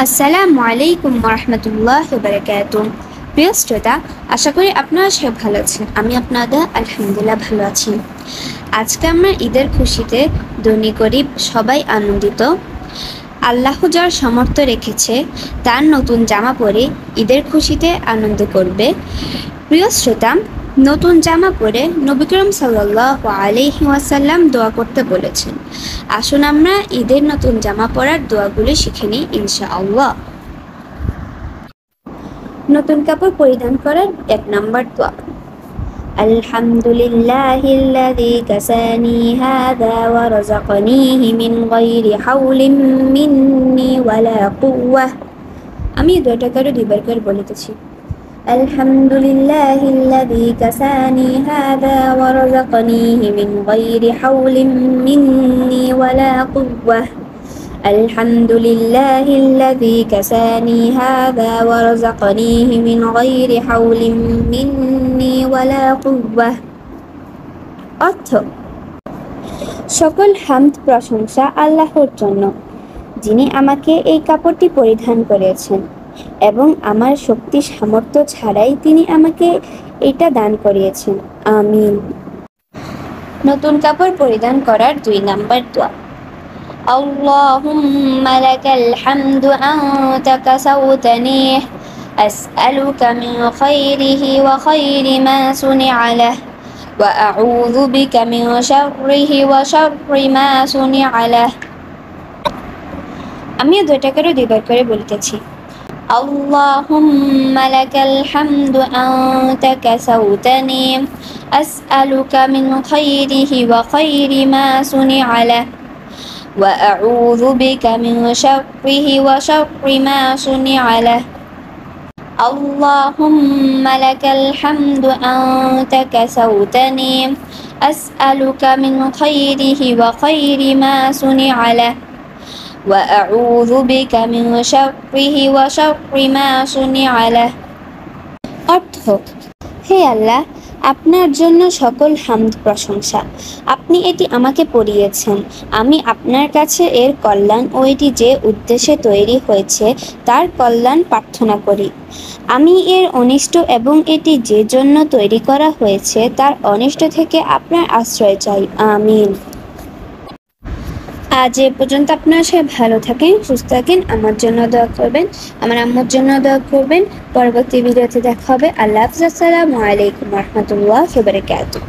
আসসালামু আলাইকুম ওয়া বারাকাতুহু। প্রিয় শ্রোতা, আশা করি আপনারা সবাই ভালো আছেন। আমি আপনাদের আলহামদুলিল্লাহ ভালো আছি। আজকে আমরা ঈদের খুশিতে ধনী গরিব সবাই আনন্দিত। আল্লাহ যার সামর্থ্য রেখেছে তার নতুন জামা পরে ঈদের খুশিতে আনন্দ করবে। প্রিয় শ্রোতা, নতুন জামা পরে নবী করিম সাল্লাল্লাহু আলাইহি ওয়াসাল্লাম দোয়া করতে বলেছেন। আসুন আমরা ঈদের নতুন জামা পরার দোয়াগুলি শিখে নিই ইনশাআল্লাহ। নতুন কাপড় পরিধান করার 1 নম্বর দোয়া, আলহামদুলিল্লাহিল্লাযী কাসানি হাযা ওয়া রাযাকানিহি মিন গায়রি হাওলিন মিন্নি ওয়ালা কুওয়াহ। আমি এই দোয়াটা করে 2 বার করে বলতেছি। আলহামদুলিল্লাহিল্লাযী কাসানি হাযা ওয়া রাযাকানিহি মিন গায়রি হাওলিন মিন্নি ওয়ালা কুওয়াহ। আলহামদুলিল্লাহিল্লাযী কাসানি হাযা ওয়া রাযাকানিহি মিন গায়রি হাওলিন মিন্নি ওয়ালা কুওয়াহ। অর্থ: সকল হামদ প্রশংসা আল্লাহর জন্য, যিনি আমাকে এই কাপড়টি পরিধান করিয়েছেন এবং আমার শক্তি সামর্থ্য ছাড়াই তিনি আমাকে এটা দান করিয়েছেন। আমিন। নতুন কাপড় পরিধান করার 2 নম্বর দোয়া, আল্লাহুম্মা লাকাল হামদু আনতা কাসাওতানি আসআলুকা মিন খায়রিহি ওয়া খায়রি মা সুনিআ লাহু ওয়া আউযু বিকা মিন শাররিহি ওয়া শাররি মা সুনিআ লাহু। আমি এই দুইটা করে 2 বার করে বলতেছি। আল্লাহুম্মা লাকাল হামদু আনতা কাসাওতানি আসআলুকা মিন খায়রিহি ওয়া খায়রি মা সুনিআ লাহু ওয়া আউযু বিকা মিন শাররিহি ওয়া শাররি মা সুনিআ লাহু। আল্লাহুম্মা লাকাল হামদু আনতা কাসাওতানি আসআলুকা মিন খায়রিহি ওয়া খায়রি মা সুনিআ লাহু ওয়া আউযু বিকা মিন শাররিহি ওয়া শাররি মা সুনিআ লাহু। অর্থ: হে আল্লাহ, আপনার জন্য সকল হামদ প্রশংসা। আপনি এটি আমাকে পরিয়েছেন। আমি আপনার কাছে এর কল্যাণ ও এটি যে উদ্দেশ্যে তৈরি হয়েছে তার কল্যাণ প্রার্থনা করি। আমি এর অনিষ্ট এবং এটি যে জন্য তৈরি করা হয়েছে তার অনিষ্ট থেকে আপনার আশ্রয় চাই। আমিন। আজ এ পর্যন্ত। আপনারা সবাই ভালো থাকেন, সুস্থ থাকেন, আমার জন্য দোয়া করবেন, আমার আম্মুর জন্য দোয়া করবেন। পরবর্তী ভিডিওতে দেখা হবে। আল্লাহ হাফেজ। আসসালামু আলাইকুম ওয়া রাহমাতুল্লাহি ওয়া বারাকাতুহু।